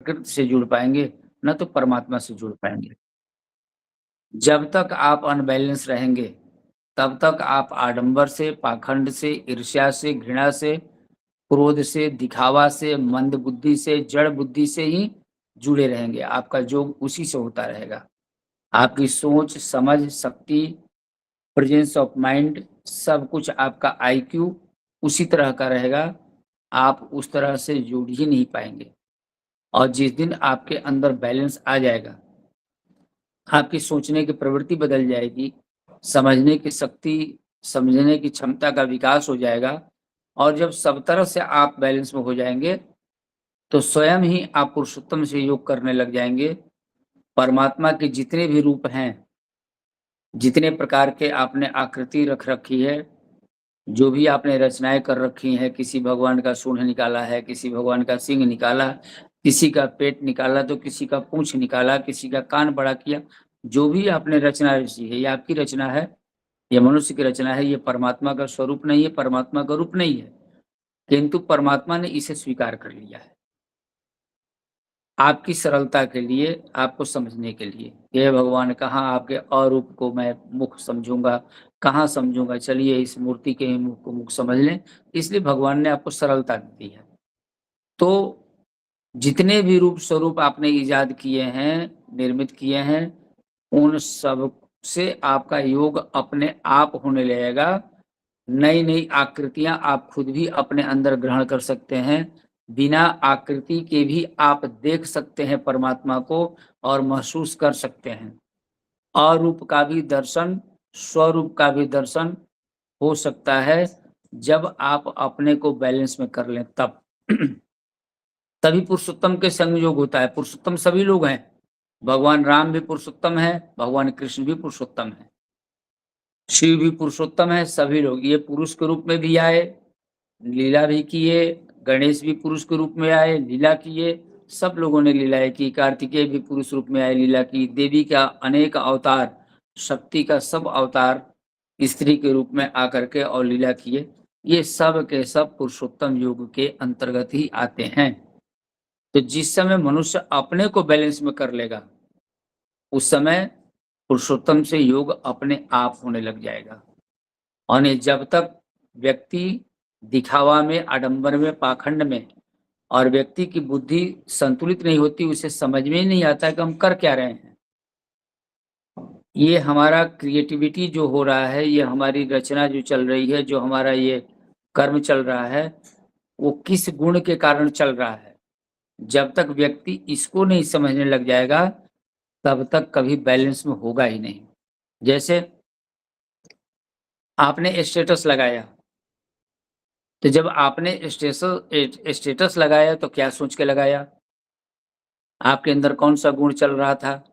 प्रकृति से जुड़ पाएँगे, ना तो परमात्मा से जुड़ पाएँगे। जब तक आप अनबैलेंस रहेंगे, तब तक आप आडंबर से, पाखंड से, ईर्ष्या से, घृणा से, क्रोध से, दिखावा से, मंद बुद्धि से, जड़ बुद्धि से ही जुड़े रहेंगे। आपका जोग उसी से होता रहेगा। आपकी सोच, समझ, शक्ति, प्रेजेंस ऑफ माइंड सब कुछ आपका आईक्यू उसी तरह का रहेगा। आप उस तरह से जुड़ ही नहीं पाएँगे और जिस दिन आपके अंदर बैलेंस आ जाएगा, आपकी सोचने की प्रवृत्ति बदल जाएगी, समझने की शक्ति, समझने की क्षमता का विकास हो जाएगा और जब सब तरह से आप बैलेंस में हो जाएँगे, तो स्वयं ही आप पुरुषोत्तम से योग करने लग जाएँगे। परमात्मा के जितने भी रूप हैं, जितने प्रकार के आपने आकृति रख रखी है, जो भी आपने रचनाएँ कर रखी हैं, किसी भगवान का सूंड निकाला है, किसी भगवान का सींग निकाला, किसी का पेट निकाला तो किसी का पूँछ निकाला, किसी का कान बड़ा किया। जो भी आपने रचना रची है, ये आपकी रचना है, ये मनुष्य की रचना है, ये परमात्मा का स्वरूप नहीं है, परमात्मा का रूप नहीं है। किंतु परमात्मा ने इसे स्वीकार कर लिया है। आपकी सरलता के लिए, आपको समझने के लिए। हे भगवान कहाँ आपके अरूप को मैं मुख समझूँगा, कहाँ समझूँगा? चलिए इस मूर्ति के ही मुख को मुख समझ लें, इसलिए भगवान ने आपको सरलता दी है। तो जितने भी रूप स्वरूप आपने इज़ाद किए हैं, निर्मित किए हैं, उन सब से आपका योग अपने आप होने लगेगा। नई-नई आकृतियाँ आप खुद भी अपने अंदर ग्रहण कर सकते हैं। बिना आकृति के भी आप देख सकते हैं परमात्मा को और महसूस कर सकते हैं। अरूप का भी दर्शन, स्वरूप का भी दर्शन हो सकता है, जब आप अपने को बैलेंस में कर लें तब। तभी पुरुषोत्तम के संग योग होता है। पुरुषोत्तम सभी लोग हैं। भगवान राम भी पुरुषोत्तम हैं, भगवान कृष्ण भी पुरुषोत्तम हैं। शिव भी पुरुषोत्तम है, सभी लोग। ये पुरुष के रूप में भी आए, लीला भी किए, गणेश भी पुरुष के रूप में आए, लीला किए, सब लोगों ने लीलाएँ की। कार्तिकेय भी पुरुष रूप में आए, लीला की। देवी का अनेक अवतार, शक्ति का सब अवतार स्त्री के रूप में आकर के और लीला किए। ये सब के सब पुरुषोत्तम योग के अंतर्गत ही आते हैं। तो जिस समय मनुष्य अपने को बैलेंस में कर लेगा, उस समय पुरुषोत्तम से योग अपने आप होने लग जाएगा। और नहीं जब तक व्यक्ति दिखावा में, आडंबर में, पाखंड में और व्यक्ति की बुद्धि संतुलित नहीं होती, उसे समझ में ही नहीं आता है कि हम कर क्या रहे हैं। ये हमारा क्रिएटिविटी जो हो रहा है, ये हमारी रचना जो चल रही है, जो हमारा ये कर्म चल रहा है, वो किस गुण के कारण चल रहा है। जब तक व्यक्ति इसको नहीं समझने लग जाएगा, तब तक कभी बैलेंस में होगा ही नहीं। जैसे आपने स्टेटस लगाया, तो जब आपने स्टेटस लगाया तो क्या सोच के लगाया? आपके अंदर कौन-सा गुण चल रहा था?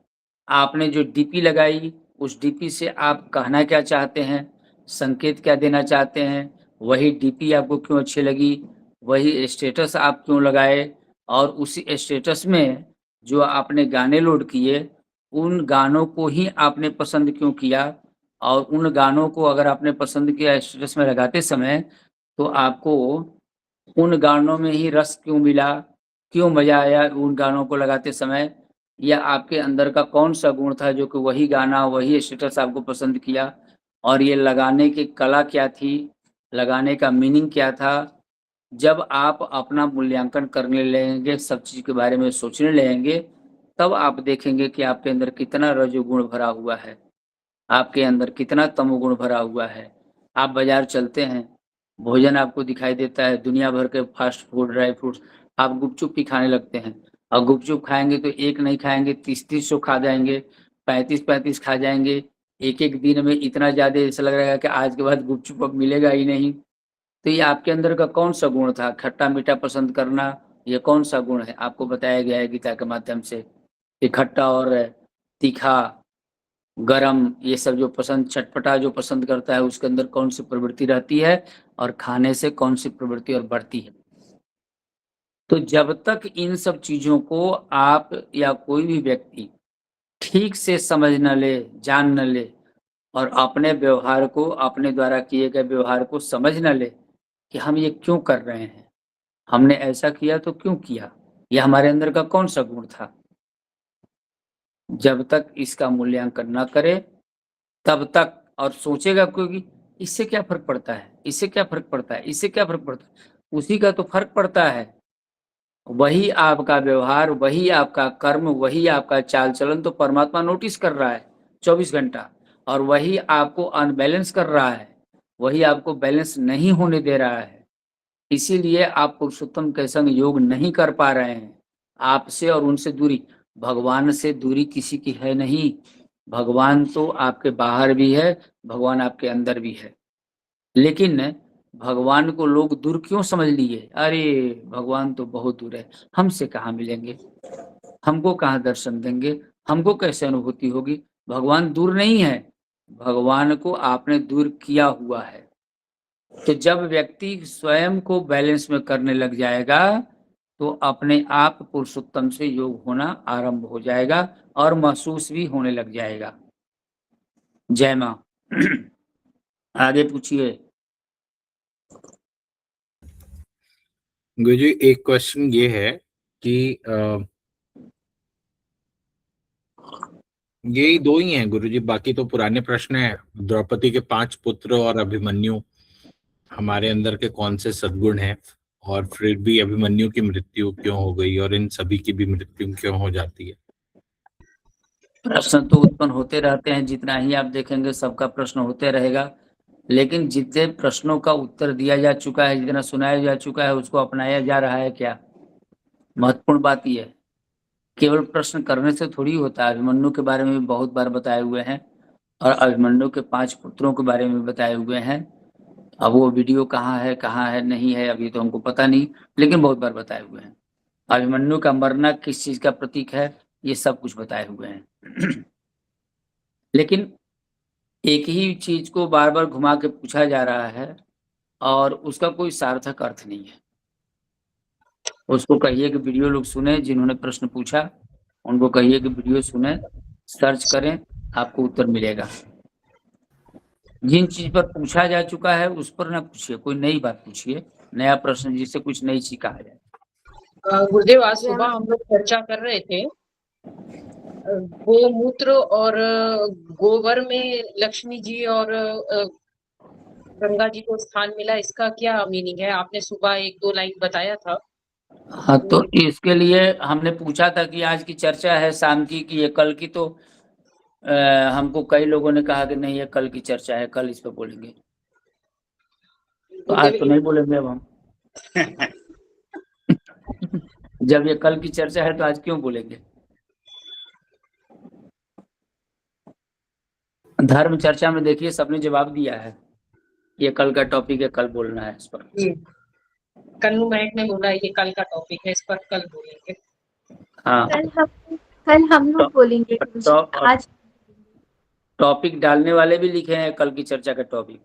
आपने जो डीपी लगाई, उस डीपी से आप कहना क्या चाहते हैं? संकेत क्या देना चाहते हैं? वही डीपी आपको क्यों अच्छी लगी? वही स्टेटस आप क्यों लगाए? और उसी स्टेटस में जो आपने गाने लोड किए, उन गानों को ही आपने पसंद क्यों किया? और उन गानों को अगर आपने पसंद किया स्टेटस में लगाते समय, तो आपको उन गानों में ही रस क्यों मिला? क्यों मज़ा आया उन गानों को लगाते समय? या आपके अंदर का कौन-सा गुण था जो कि वही गाना, वही स्टेटस आपको पसंद किया? और ये लगाने की कला क्या थी? लगाने का मीनिंग क्या था? जब आप अपना मूल्यांकन करने लगेंगे, सब चीज़ के बारे में सोचने लगेंगे, तब आप देखेंगे कि आपके अंदर कितना रजोगुण भरा हुआ है। आपके अंदर कितना तमोगुण भरा हुआ है। आप बाज़ार चलते हैं, भोजन आपको दिखाई देता है, दुनिया भर के फ़ास्ट फूड, ड्राई फ्रूट्स, आप गुपचुप ही खाने लगते हैं और गुपचुप खाएँगे तो 1 नहीं खाएँगे, 30-30 सौ खा जाएँगे, 35-35 खा जाएँगे। एक-एक दिन में इतना ज़्यादा ऐसा लग रहा है कि आज के बाद गुपचुप अब मिलेगा ही नहीं। तो ये आपके अंदर का कौन-सा गुण था? खट्टा-मीठा पसंद करना, ये कौन-सा गुण है? आपको बताया गया है गीता के माध्यम से कि खट्टा और तीखा गरम ये सब जो पसंद चटपटा जो पसंद करता है उसके अंदर कौन-सी प्रवृत्ति रहती है और खाने से कौन-सी प्रवृत्ति और बढ़ती है। तो जब तक इन सब चीज़ों को आप या कोई भी व्यक्ति ठीक से समझ ना ले, जान ना ले और अपने व्यवहार को, अपने द्वारा किए गए व्यवहार को समझ ना ले कि हम ये क्यों कर रहे हैं? हमने ऐसा किया तो क्यों किया? यह हमारे अंदर का कौन सा गुण था? जब तक इसका मूल्यांकन न करे तब तक, और सोचेगा क्योंकि इससे क्या फ़र्क पड़ता है? इससे क्या फ़र्क पड़ता है? इससे क्या फ़र्क पड़ता है? उसी का तो फ़र्क पड़ता है। वही आपका व्यवहार, वही आपका कर्म, वही आपका चाल-चलन तो परमात्मा नोटिस कर रहा है 24 घंटा, और वही आपको अनबैलेंस कर रहा है, वही आपको बैलेंस नहीं होने दे रहा है। इसीलिए आप पुरुषोत्तम के संग योग नहीं कर पा रहे हैं। आपसे और उनसे दूरी, भगवान से दूरी किसी की है नहीं। भगवान तो आपके बाहर भी है, भगवान आपके अंदर भी है। लेकिन भगवान को लोग दूर क्यों समझ लिए? अरे! भगवान तो बहुत दूर है, हमसे कहाँ मिलेंगे? हमको कहाँ दर्शन देंगे? हमको कैसे अनुभूति होगी? भगवान दूर नहीं है, भगवान को आपने दूर किया हुआ है। तो जब व्यक्ति स्वयं को बैलेंस में करने लग जाएगा, तो अपने आप पुरुषोत्तम से योग होना आरंभ हो जाएगा और महसूस भी होने लग जाएगा। जय माँ। आगे पूछिए। गुरुजी एक क्वेश्चन ये है कि यही दो ही हैं गुरुजी, बाकी तो पुराने प्रश्न हैं। द्रौपदी के 5 पुत्र और अभिमन्यु हमारे अंदर के कौन से सद्गुण हैं, और फिर भी अभिमन्यु की मृत्यु क्यों हो गई और इन सभी की भी मृत्यु क्यों हो जाती है? प्रश्न तो उत्पन्न होते रहते हैं, जितना ही आप देखेंगे सबका प्रश्न होते रहेगा। लेकिन जितने प्रश्नों का उत्तर दिया जा चुका है, जितना सुनाया जा चुका है, उसको अपनाया जा रहा है क्या? महत्वपूर्ण बात ये है। केवल प्रश्न करने से थोड़ी होता है। अभिमन्यु के बारे में भी बहुत बार बताए हुए हैं और अभिमन्यु के 5 पुत्रों के बारे में बताए हुए हैं। अब वो वीडियो कहाँ है, नहीं है, अभी तो हमको पता नहीं, लेकिन बहुत बार बताए हुए हैं। अभिमन्यु का मरना किस चीज़ का प्रतीक है, ये सब कुछ बताए हुए हैं। लेकिन एक ही चीज़ को बार-बार घुमा के पूछा जा रहा है और उसका कोई सार्थक अर्थ नहीं है। उसको कहिए कि वीडियो लोग सुनें, जिन्होंने प्रश्न पूछा, उनको कहिए कि वीडियो सुनें, सर्च करें, आपको उत्तर मिलेगा। जिन चीज़ पर पूछा जा चुका है, उस पर ना पूछिए, कोई नई बात पूछिए, नया प्रश्न जिससे कुछ नई चीज़ कहा जाए। गुरुदेव, आज सुबह हम लोग चर्चा कर रहे थे गोमूत्र और गोबर में लक्ष्मी जी और गंगा जी को स्थान मिला, इसका क्या मीनिंग है? आपने सुबह 1-2 लाइन बताया था। हाँ, तो इसके लिए हमने पूछा था कि आज की चर्चा है शाम की कि ये कल की, तो हमको कई लोगों ने कहा कि नहीं ये कल की चर्चा है, कल इस पे बोलेंगे। तो आज तो नहीं बोलेंगे अब हम। जब ये कल की चर्चा है तो आज क्यों बोलेंगे? धर्म चर्चा में देखिए सबने जवाब दिया है, ये कल का टॉपिक है, कल बोलना है इस पर। कन्नू महक ने बोला ये कल का टॉपिक है, इस पर कल बोलेंगे। हाँ, कल हम लोग बोलेंगे आज। टॉपिक डालने वाले भी लिखे हैं कल की चर्चा का टॉपिक।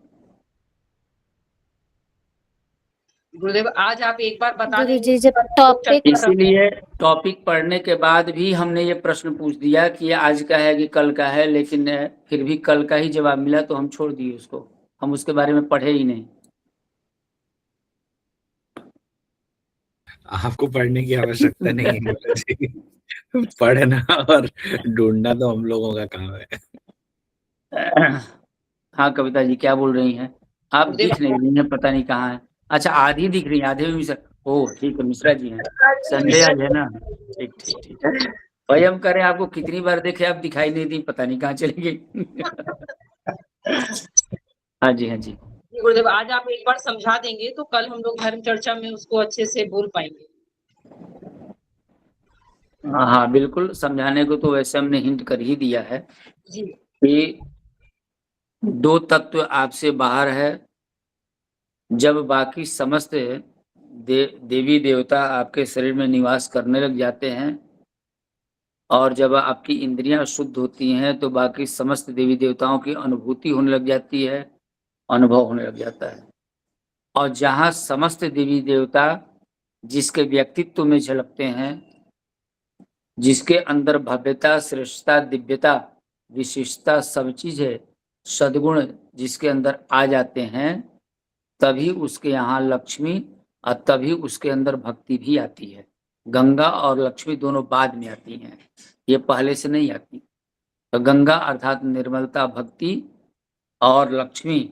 गुरुदेव, आज आप एक बार बता गुरुजी जब टॉपिक, इसीलिए टॉपिक पढ़ने के बाद भी हमने ये प्रश्न पूछ दिया कि ये आज का है कि कल का है, लेकिन फिर भी कल का ही जवाब मिला तो हम छोड़ दिए उसको, हम उसके बारे में पढ़े ही नहीं। आपको पढ़ने की आवश्यकता नहीं है गुरुजी। पढ़ना और ढूंढना तो हम लोगों का काम है। हाँ कविता जी क्या बोल रही हैं? आप दिख नहीं रही हैं, पता नहीं कहाँ है। अच्छा आधी दिख रही है, आधे में मिश्रा। ओह ठीक है, मिश्रा जी हैं। संडे आज है ना? ठीक ठीक ठीक। भाई हम करें, आपको कितनी बार देखे आप दिखाई नहीं दी, पता नहीं कहाँ चली गई। हाँ जी, हाँ जी। गुरुदेव, आज आप एक बार समझा देंगे तो कल हम लोग धर्म चर्चा में उसको अच्छे से बोल पाएंगे। हाँ बिल्कुल, समझाने को तो वैसे हमने हिंट कर ही दिया है जी। कि 2 तत्व आपसे बाहर है। जब बाकी समस्त देवी देवता आपके शरीर में निवास करने लग जाते हैं और जब आपकी इंद्रियां शुद्ध होती हैं तो बाकी समस्त देवी देवताओं की अनुभूति होने लग जाती है, अनुभव होने लग जाता है। और जहाँ समस्त देवी देवता जिसके व्यक्तित्व में झलकते हैं, जिसके अंदर भव्यता, श्रेष्ठता, दिव्यता, विशिष्टता सब चीज है, सद्गुण जिसके अंदर आ जाते हैं, तभी उसके यहाँ लक्ष्मी और तभी उसके अंदर भक्ति भी आती है। गंगा और लक्ष्मी दोनों बाद में आती हैं, ये पहले से नहीं आती। तो गंगा अर्थात निर्मलता, भक्ति और लक्ष्मी,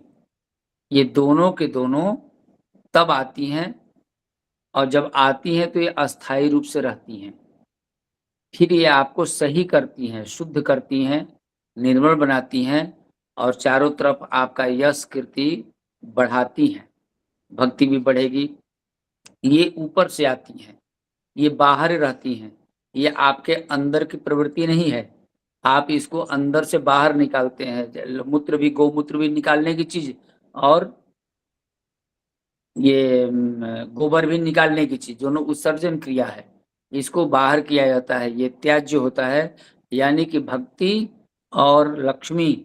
ये दोनों के दोनों तब आती हैं, और जब आती हैं तो ये अस्थायी रूप से रहती हैं। फिर ये आपको सही करती हैं, शुद्ध करती हैं, निर्मल बनाती हैं और चारों तरफ आपका यश कीर्ति बढ़ाती हैं। भक्ति भी बढ़ेगी। ये ऊपर से आती हैं, ये बाहर रहती हैं, ये आपके अंदर की प्रवृत्ति नहीं है। आप इसको अंदर से बाहर निकालते हैं। मूत्र भी, गौमूत्र भी निकालने की चीज, और ये गोबर भी निकालने की चीज, दोनों उत्सर्जन क्रिया है। इसको बाहर किया जाता है, ये त्याज्य होता है। यानी कि भक्ति और लक्ष्मी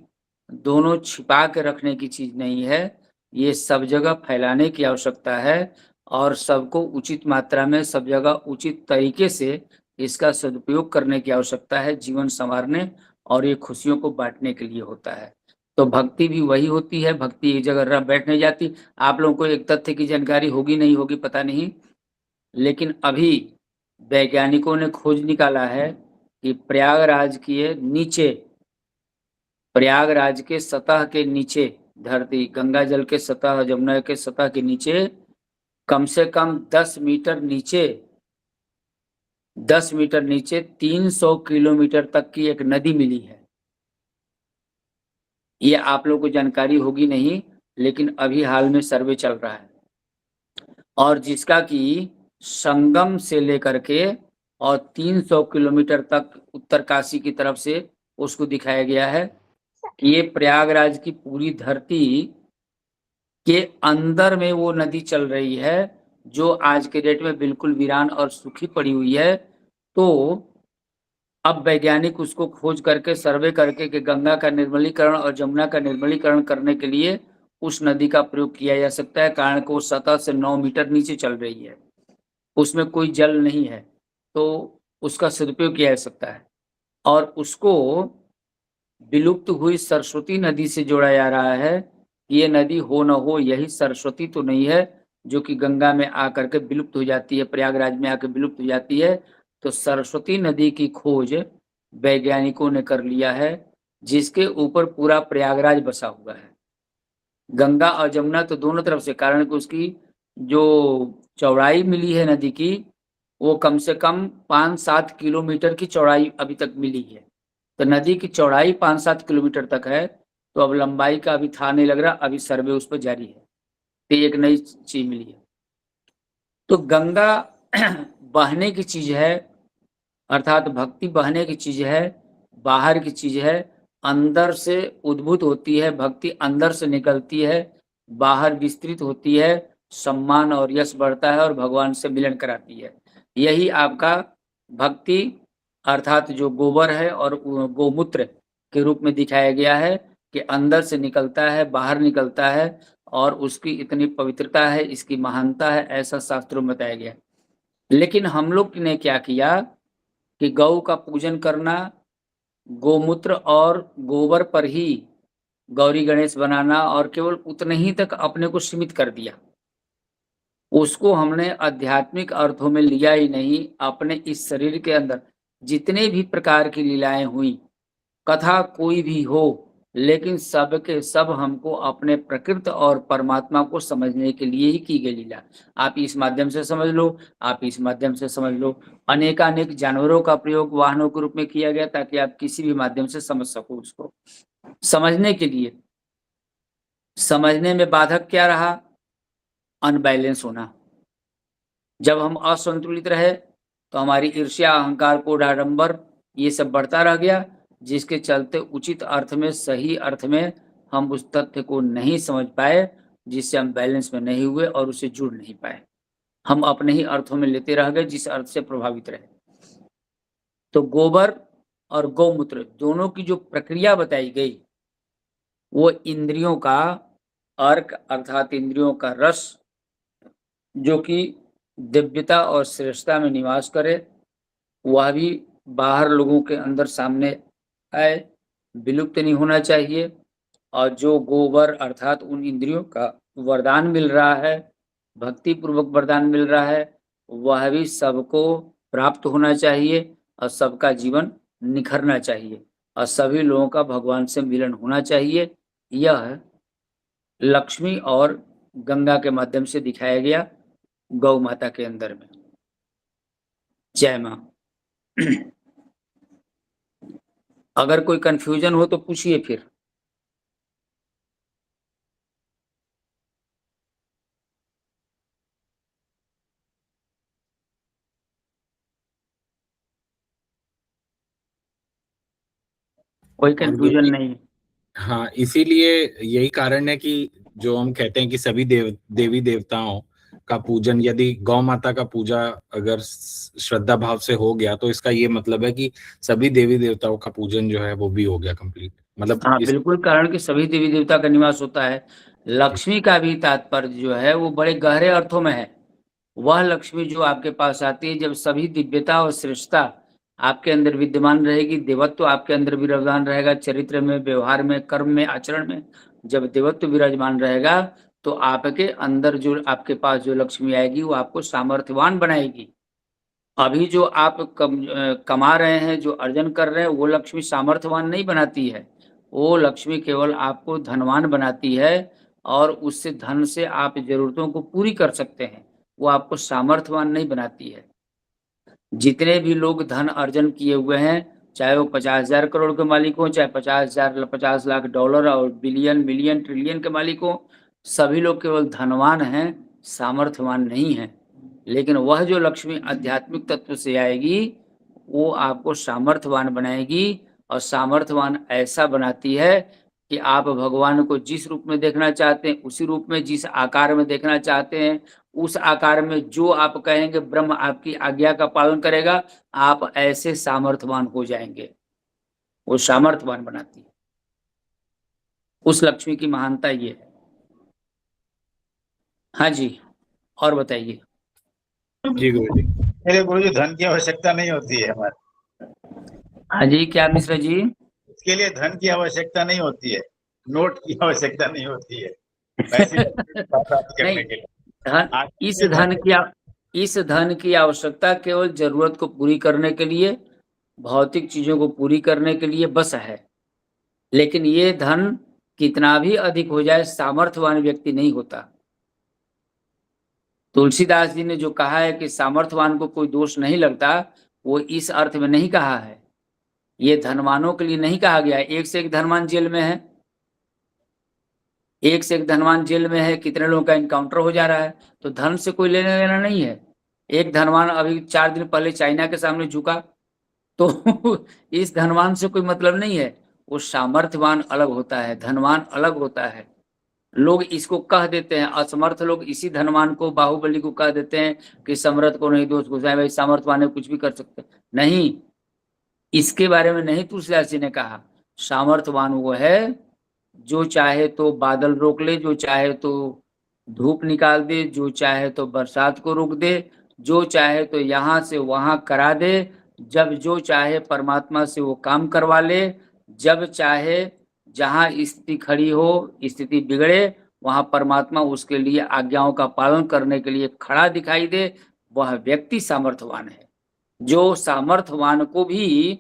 दोनों छिपा के रखने की चीज नहीं है, ये सब जगह फैलाने की आवश्यकता है और सबको उचित मात्रा में, सब जगह उचित तरीके से इसका सदुपयोग करने की आवश्यकता है, जीवन संवारने और ये खुशियों को बांटने के लिए होता है। तो भक्ति भी वही होती है। भक्ति एक जगह बैठ नहीं जाती। आप लोगों को एक तथ्य की जानकारी होगी नहीं होगी पता नहीं, लेकिन अभी वैज्ञानिकों ने खोज निकाला है कि प्रयागराज के नीचे, प्रयागराज के सतह के नीचे, धरती गंगा जल के सतह, जमुना के सतह के नीचे कम से कम 10 मीटर नीचे 300 किलोमीटर तक की एक नदी मिली है। ये आप लोगों को जानकारी होगी नहीं, लेकिन अभी हाल में सर्वे चल रहा है, और जिसका कि संगम से लेकर के और 300 किलोमीटर तक उत्तरकाशी की तरफ से उसको दिखाया गया है कि ये प्रयागराज की पूरी धरती के अंदर में वो नदी चल रही है, जो आज के डेट में बिल्कुल वीरान और सूखी पड़ी हुई है। तो अब वैज्ञानिक उसको खोज करके, सर्वे करके कि गंगा का निर्मलीकरण और जमुना का निर्मलीकरण करने के लिए उस नदी का प्रयोग किया जा सकता है, कारण कि वो सतह से 9 मीटर नीचे चल रही है, उसमें कोई जल नहीं है, तो उसका सदुपयोग किया जा सकता है। और उसको विलुप्त हुई सरस्वती नदी से जोड़ा जा रहा है। ये नदी हो न हो, यही सरस्वती तो नहीं है जो कि गंगा में आकर के विलुप्त हो जाती है, प्रयागराज में आकर विलुप्त हो जाती है। तो सरस्वती नदी की खोज वैज्ञानिकों ने कर लिया है, जिसके ऊपर पूरा प्रयागराज बसा हुआ है। गंगा और जमुना तो दोनों तरफ से, कारण कि उसकी जो चौड़ाई मिली है नदी की, वो कम से कम 5-7 किलोमीटर की चौड़ाई अभी तक मिली है। तो नदी की चौड़ाई 5-7 किलोमीटर तक है, तो अब लंबाई का अभी था नहीं लग रहा, अभी सर्वे उस पर जारी है। तो एक नई चीज मिली है। तो गंगा बहने की चीज है, अर्थात भक्ति बहने की चीज है, बाहर की चीज है, अंदर से उद्भूत होती है, भक्ति अंदर से निकलती है, बाहर विस्तृत होती है, सम्मान और यश बढ़ता है और भगवान से मिलन कराती है। यही आपका भक्ति अर्थात जो गोबर है और गोमूत्र के रूप में दिखाया गया है कि अंदर से निकलता है, बाहर निकलता है, और उसकी इतनी पवित्रता है, इसकी महानता है, ऐसा शास्त्रों में बताया गया। लेकिन हम लोग ने क्या किया कि गौ का पूजन करना, गोमूत्र और गोबर पर ही गौरी गणेश बनाना और केवल उतने ही तक अपने को सीमित कर दिया। उसको हमने आध्यात्मिक अर्थों में लिया ही नहीं। अपने इस शरीर के अंदर जितने भी प्रकार की लीलाएं हुई, कथा कोई भी हो, लेकिन सब के सब हमको अपने प्रकृति और परमात्मा को समझने के लिए ही की गई लीला। आप इस माध्यम से समझ लो, आप इस माध्यम से समझ लो। अनेकानेक जानवरों का प्रयोग वाहनों के रूप में किया गया ताकि आप किसी भी माध्यम से समझ सको उसको। समझने के लिए, समझने में बाधक क्या रहा? अनबैलेंस होना। जब हम असंतुलित रहे तो हमारी ईर्ष्या, अहंकार, क्रोध, आडंबर ये सब बढ़ता रह गया, जिसके चलते उचित अर्थ में, सही अर्थ में हम उस तथ्य को नहीं समझ पाए, जिससे हम बैलेंस में नहीं हुए और उससे जुड़ नहीं पाए। हम अपने ही अर्थों में लेते रह गए, जिस अर्थ से प्रभावित रहे। तो गोबर और गौमूत्र दोनों की जो प्रक्रिया बताई गई, वो इंद्रियों का अर्क अर्थात इंद्रियों का रस, जो कि दिव्यता और श्रेष्ठता में निवास करे, वह भी बाहर लोगों के अंदर सामने आए, विलुप्त नहीं होना चाहिए। और जो गोबर अर्थात उन इंद्रियों का वरदान मिल रहा है, भक्ति पूर्वक वरदान मिल रहा है, वह भी सबको प्राप्त होना चाहिए और सबका जीवन निखरना चाहिए और सभी लोगों का भगवान से मिलन होना चाहिए। यह लक्ष्मी और गंगा के माध्यम से दिखाया गया गौ माता के अंदर में। जय माँ। अगर कोई कंफ्यूजन हो तो पूछिए फिर। कोई कंफ्यूजन नहीं है। हाँ, इसीलिए यही कारण है कि जो हम कहते हैं कि सभी देवी देवताओं का पूजन, यदि गौ माता का पूजा अगर श्रद्धा भाव से हो गया तो इसका ये मतलब है कि सभी देवी देवताओं का पूजन जो है वो भी हो गया कंप्लीट। मतलब हाँ बिल्कुल, कारण कि सभी देवी देवता का निवास होता है। लक्ष्मी का भी तात्पर्य जो है वो बड़े गहरे अर्थों में है। वह लक्ष्मी जो आपके पास आती है जब सभी दिव्यता और श्रेष्ठता आपके अंदर विद्यमान रहेगी, देवत्व आपके अंदर विराजमान रहेगा, चरित्र में, व्यवहार में, कर्म में, आचरण में जब देवत्व विराजमान रहेगा तो आपके अंदर जो आपके पास जो लक्ष्मी आएगी वो आपको सामर्थ्यवान बनाएगी। अभी जो आप कमा रहे हैं, जो अर्जन कर रहे हैं, वो लक्ष्मी सामर्थ्यवान नहीं बनाती है। वो लक्ष्मी केवल आपको धनवान बनाती है और उससे धन से आप जरूरतों को पूरी कर सकते हैं। वो आपको सामर्थ्यवान नहीं बनाती है। जितने भी लोग धन अर्जन किए हुए हैं, चाहे वो 50,000 करोड़ के मालिक हों, चाहे 50 लाख डॉलर और बिलियन, मिलियन, ट्रिलियन के मालिक हों, सभी लोग केवल धनवान हैं, सामर्थ्यवान नहीं हैं। लेकिन वह जो लक्ष्मी आध्यात्मिक तत्व से आएगी, वो आपको सामर्थ्यवान बनाएगी और सामर्थ्यवान ऐसा बनाती है कि आप भगवान को जिस रूप में देखना चाहते हैं, उसी रूप में, जिस आकार में देखना चाहते हैं, उस आकार में जो आप कहेंगे ब्रह्म आपकी आज्ञा का पालन करेगा, आप ऐसे सामर्थ्यवान हो जाएंगे। वो सामर्थ्यवान बनाती है। उस लक्ष्मी की महानता ये है। हाँ जी, और बताइए। जी गुरु जी। मेरे गुरु जी, धन की आवश्यकता नहीं होती है हमारे। हाँ जी, क्या मिश्रा जी? इसके लिए धन की आवश्यकता नहीं होती है, नोट की आवश्यकता नहीं होती है पैसे प्राप्त करने के लिए। धन, इस धन की आवश्यकता केवल जरूरत को पूरी करने के लिए, भौतिक चीजों को पूरी करने के लिए बस है। लेकिन ये धन कितना भी अधिक हो जाए, सामर्थ्यवान व्यक्ति नहीं होता। तुलसीदास जी ने जो कहा है कि सामर्थ्यवान को कोई दोष नहीं लगता, वो इस अर्थ में नहीं कहा है। ये धनवानों के लिए नहीं कहा गया है। एक से एक धनवान जेल में है, एक से एक धनवान जेल में है, कितने लोगों का इनकाउंटर हो जा रहा है। तो धन से कोई लेना देना नहीं है। एक धनवान अभी 4 दिन पहले चाइना के सामने झुका, तो इस धनवान से कोई मतलब नहीं है। वो सामर्थ्यवान अलग होता है, धनवान अलग होता है। लोग इसको कह देते हैं, असमर्थ लोग इसी धनवान को, बाहुबली को कह देते हैं कि समर्थ को नहीं दोष घुसाए, भाई सामर्थ्यवान है कुछ भी कर सकते। नहीं, इसके बारे में नहीं तुलसीदास जी ने कहा। सामर्थ्यवान वो है जो चाहे तो बादल रोक ले, जो चाहे तो धूप निकाल दे, जो चाहे तो बरसात को रोक दे, जो चाहे तो यहाँ से वहां करा दे, जब जो चाहे परमात्मा से वो काम करवा ले, जब चाहे जहां स्थिति खड़ी हो, स्थिति बिगड़े, वहां परमात्मा उसके लिए आज्ञाओं का पालन करने के लिए खड़ा दिखाई दे, वह व्यक्ति सामर्थ्यवान है। जो सामर्थ्यवान को भी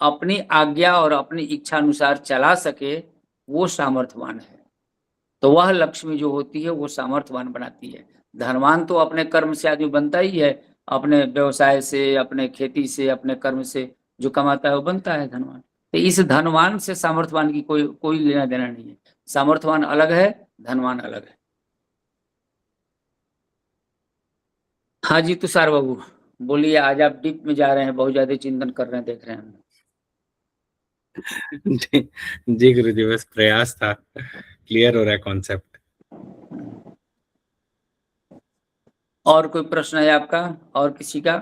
अपनी आज्ञा और अपनी इच्छा अनुसार चला सके, वो सामर्थ्यवान है। तो वह लक्ष्मी जो होती है वो सामर्थ्यवान बनाती है। धनवान तो अपने कर्म से आदमी बनता ही है, अपने व्यवसाय से, अपने खेती से, अपने कर्म से जो कमाता है वो बनता है धनवान। तो इस धनवान से सामर्थ्यवान की कोई लेना देना नहीं है। सामर्थ्यवान अलग है, धनवान अलग है। हाँ जी तुषार बाबू बोलिए, आज आप डीप में जा रहे हैं, बहुत ज्यादा चिंतन कर रहे हैं, देख रहे हैं। जी गुरु जी, बस प्रयास था, क्लियर हो रहा है कॉन्सेप्ट। और कोई प्रश्न है आपका और किसी का?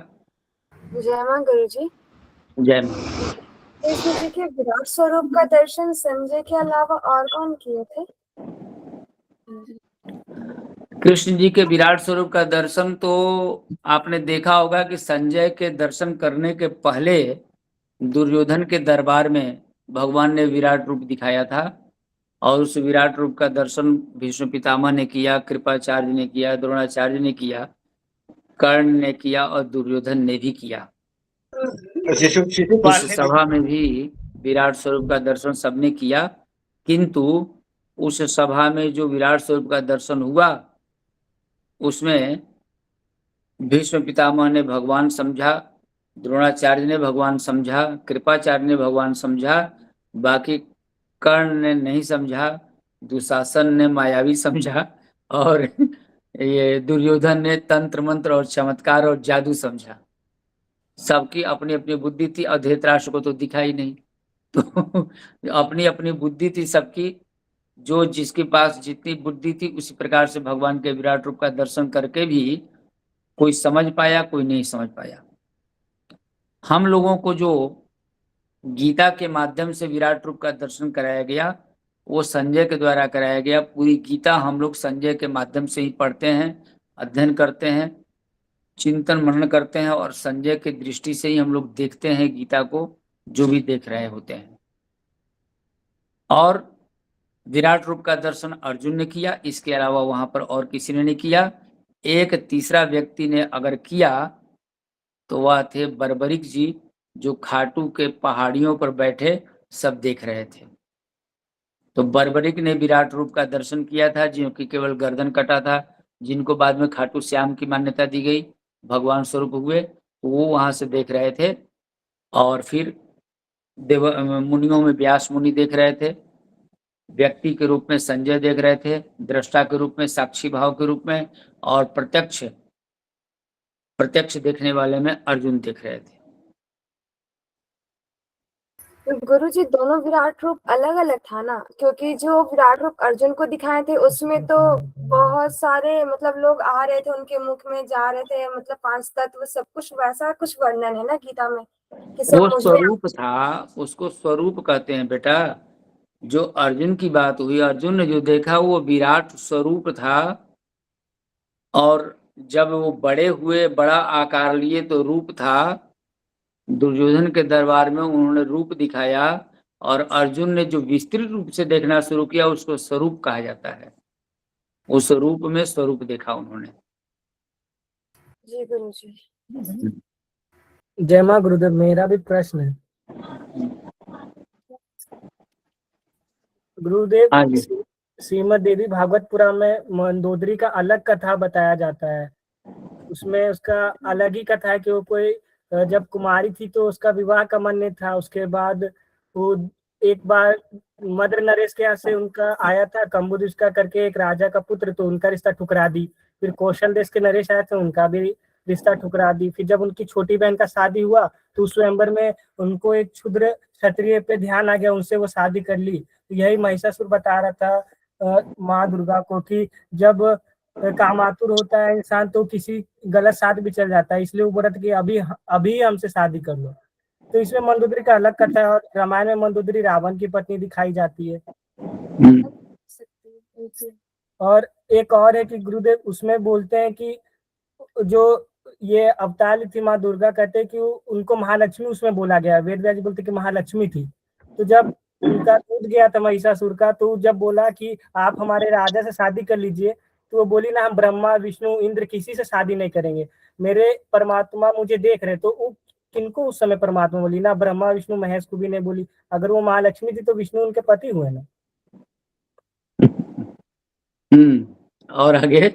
जय मां गुरु जी। जय मां। कृष्ण जी के विराट स्वरूप का दर्शन संजय के अलावा और कौन किए थे? कृष्ण जी के विराट स्वरूप का दर्शन तो आपने देखा होगा कि संजय के दर्शन करने के पहले दुर्योधन के दरबार में भगवान ने विराट रूप दिखाया था और उस विराट रूप का दर्शन भीष्म पितामह ने किया, कृपाचार्य ने किया, द्रोणाचार्य ने किया। कर्ण ने किया और दुर्योधन ने भी किया। तो शिशुपाल उस ने सभा में भी विराट स्वरूप का दर्शन सबने किया, किंतु उस सभा में जो विराट स्वरूप का दर्शन हुआ उसमें भीष्म पितामह ने भगवान समझा, द्रोणाचार्य ने भगवान समझा, कृपाचार्य ने भगवान समझा, बाकी कर्ण ने नहीं समझा, दुशासन ने मायावी समझा और ये दुर्योधन ने तंत्र मंत्र और चमत्कार और जादू समझा। सबकी अपनी अपनी बुद्धि थी, और धृतराष्ट्र को तो दिखाई नहीं। तो अपनी अपनी बुद्धि थी सबकी, जो जिसके पास जितनी बुद्धि थी उसी प्रकार से भगवान के विराट रूप का दर्शन करके भी कोई समझ पाया, कोई नहीं समझ पाया। हम लोगों को जो गीता के माध्यम से विराट रूप का दर्शन कराया गया वो संजय के द्वारा कराया गया। पूरी गीता हम लोग संजय के माध्यम से ही पढ़ते हैं, अध्ययन करते हैं, चिंतन मनन करते हैं, और संजय की दृष्टि से ही हम लोग देखते हैं गीता को, जो भी देख रहे होते हैं। और विराट रूप का दर्शन अर्जुन ने किया, इसके अलावा वहां पर और किसी ने नहीं किया। एक तीसरा व्यक्ति ने अगर किया तो वह थे बर्बरिक जी, जो खाटू के पहाड़ियों पर बैठे सब देख रहे थे। तो बर्बरिक ने विराट रूप का दर्शन किया था, जिनकी केवल गर्दन कटा था, जिनको बाद में खाटू श्याम की मान्यता दी गई, भगवान स्वरूप हुए, वो वहां से देख रहे थे। और फिर देव मुनियों में व्यास मुनि देख रहे थे, व्यक्ति के रूप में संजय देख रहे थे, दृष्टा के रूप में, साक्षी भाव के रूप में, और प्रत्यक्ष देखने वाले में अर्जुन देख रहे थे। गुरुजी दोनों विराट रूप अलग अलग था ना, क्योंकि जो विराट रूप अर्जुन को दिखाए थे उसमें तो बहुत सारे मतलब लोग आ रहे थे, उनके मुख में जा रहे थे, मतलब 5 तत्व सब कुछ वैसा कुछ वर्णन है ना गीता में कि सब वो मुझ में स्वरूप था, उसको स्वरूप कहते हैं बेटा। जो अर्जुन की बात हुई, अर्जुन ने जो देखा वो विराट स्वरूप था, और जब वो बड़े हुए, बड़ा आकार लिए तो रूप था। दुर्योधन के दरबार में उन्होंने रूप दिखाया, और अर्जुन ने जो विस्तृत रूप से देखना शुरू किया उसको स्वरूप कहा जाता है। उस रूप में स्वरूप देखा उन्होंने। जी गुरुजी। जय मां गुरुदेव, मेरा भी प्रश्न है गुरुदेव। हाँ जी। श्रीमद देवी भागवत पुराण में मंदोदरी का अलग कथा बताया जाता है, उसमें उसका अलग ही कथा है कि वो कोई जब कुमारी थी तो उसका विवाह का मन नहीं था, उसके बाद वो एक बार मद्र नरेश के यहाँ से उनका आया था कंबुदुष्का करके एक राजा का पुत्र, तो उनका रिश्ता ठुकरा दी। फिर कौशल देश के नरेश आए थे, उनका भी रिश्ता ठुकरा दी। फिर जब उनकी छोटी बहन का शादी हुआ तो उस स्वयंवर में उनको एक क्षुद्र क्षत्रिय पे ध्यान आ गया, उनसे वो शादी कर ली। तो यही महिषासुर बता रहा था माँ दुर्गा को कि जब कामातुर होता है इंसान तो किसी गलत साथ भी चल जाता है, इसलिए वो बोला था कि अभी हमसे शादी कर लो। तो इसमें मंदोदरी का अलग कथा है, और रामायण में मंदोदरी रावण की पत्नी दिखाई जाती है। और एक और है कि गुरुदेव उसमें बोलते हैं कि जो ये अवतार थी माँ दुर्गा, कहते हैं कि उनको महालक्ष्मी उसमें बोला गया, वेद व्यास बोलते कि महालक्ष्मी थी। तो जब उनका टूट गया था महिषासुर का, तो जब बोला कि आप हमारे राजा से शादी कर लीजिए, तो वो बोली ना हम ब्रह्मा विष्णु इंद्र किसी से शादी नहीं करेंगे, मेरे परमात्मा मुझे देख रहे। तो वो किनको उस समय परमात्मा बोली ना, ब्रह्मा विष्णु महेश को भी नहीं बोली। अगर वो महालक्ष्मी थी तो विष्णु उनके पति हुए ना। और आगे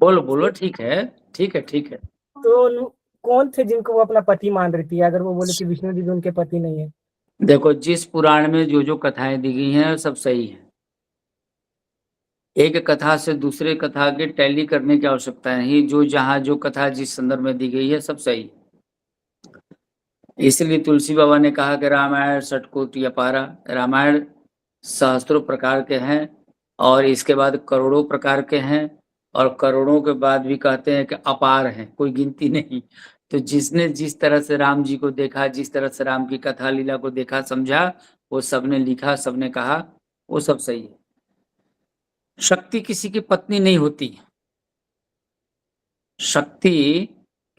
बोलो। ठीक है। तो कौन थे जिनको वो अपना पति मान रही थी, अगर वो बोले कि विष्णु जी उनके पति नहीं है? देखो, जिस पुराण में जो कथाएं दी गई हैं सब सही है। एक कथा से दूसरे कथा के टैली करने की आवश्यकता नहीं, जो जहाँ जो कथा जिस संदर्भ में दी गई है सब सही है। इसलिए तुलसी बाबा ने कहा कि रामायण षटकोटि अपारा, रामायण सहस्त्रों प्रकार के हैं, और इसके बाद करोड़ों प्रकार के हैं, और करोड़ों के बाद भी कहते हैं कि अपार हैं, कोई गिनती नहीं। तो जिसने जिस तरह से राम जी को देखा, जिस तरह से राम की कथा लीला को देखा समझा, वो सबने लिखा, सबने कहा, वो सब सही है। शक्ति किसी की पत्नी नहीं होती, शक्ति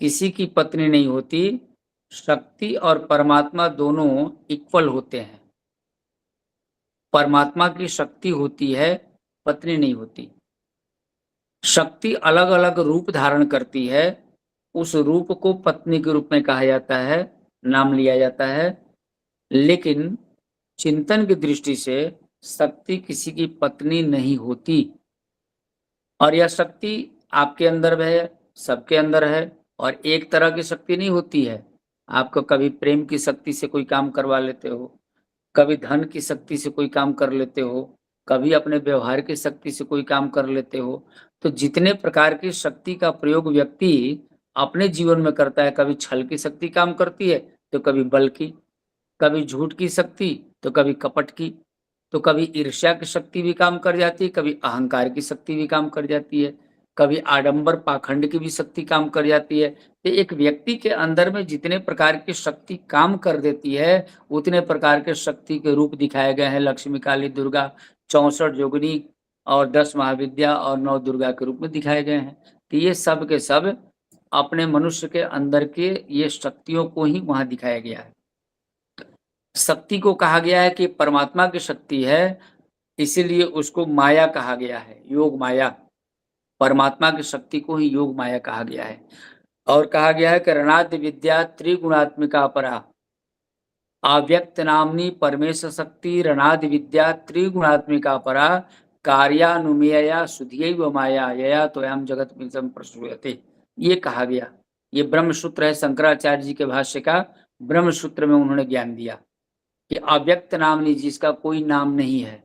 किसी की पत्नी नहीं होती। शक्ति और परमात्मा दोनों इक्वल होते हैं। परमात्मा की शक्ति होती है, पत्नी नहीं होती। शक्ति अलग अलग रूप धारण करती है, उस रूप को पत्नी के रूप में कहा जाता है, नाम लिया जाता है। लेकिन चिंतन की दृष्टि से शक्ति किसी की पत्नी नहीं होती, और यह शक्ति आपके अंदर है, सबके अंदर है, और एक तरह की शक्ति नहीं होती है। आपको कभी प्रेम की शक्ति से कोई काम करवा लेते हो, कभी धन की शक्ति से कोई काम कर लेते हो, कभी अपने व्यवहार की शक्ति से कोई काम कर लेते हो। तो जितने प्रकार की शक्ति का प्रयोग व्यक्ति अपने जीवन में करता है, कभी छल की शक्ति काम करती है, तो कभी बल की, कभी झूठ की शक्ति, तो कभी कपट की, तो कभी ईर्ष्या की शक्ति भी काम कर जाती है, कभी अहंकार की शक्ति भी काम कर जाती है, कभी आडंबर पाखंड की भी शक्ति काम कर जाती है। तो एक व्यक्ति के अंदर में जितने प्रकार की शक्ति काम कर देती है, उतने प्रकार के शक्ति के रूप दिखाए गए हैं। लक्ष्मी, काली, दुर्गा, 64 जोगिनी और 10 महाविद्या और 9 दुर्गा के रूप में दिखाए गए हैं। तो ये सब के सब अपने मनुष्य के अंदर के ये शक्तियों को ही वहां दिखाया गया है। शक्ति को कहा गया है कि परमात्मा की शक्ति है, इसीलिए उसको माया कहा गया है, योग माया। परमात्मा की शक्ति को ही योग माया कहा गया है। और कहा गया है कि रणादि विद्या त्रिगुणात्मिका परा, अव्यक्त नामनी परमेश शक्ति रणादि विद्या त्रिगुणात्मिका परा, कार्यानुमेया सुधियैव माया यया त्वयं जगत मिथं प्रसूयते। ये कहा गया, ये ब्रह्म सूत्र है, शंकराचार्य जी के भाष्य का ब्रह्म सूत्र में उन्होंने ज्ञान दिया कि अव्यक्त नामनी, जिसका कोई नाम नहीं है।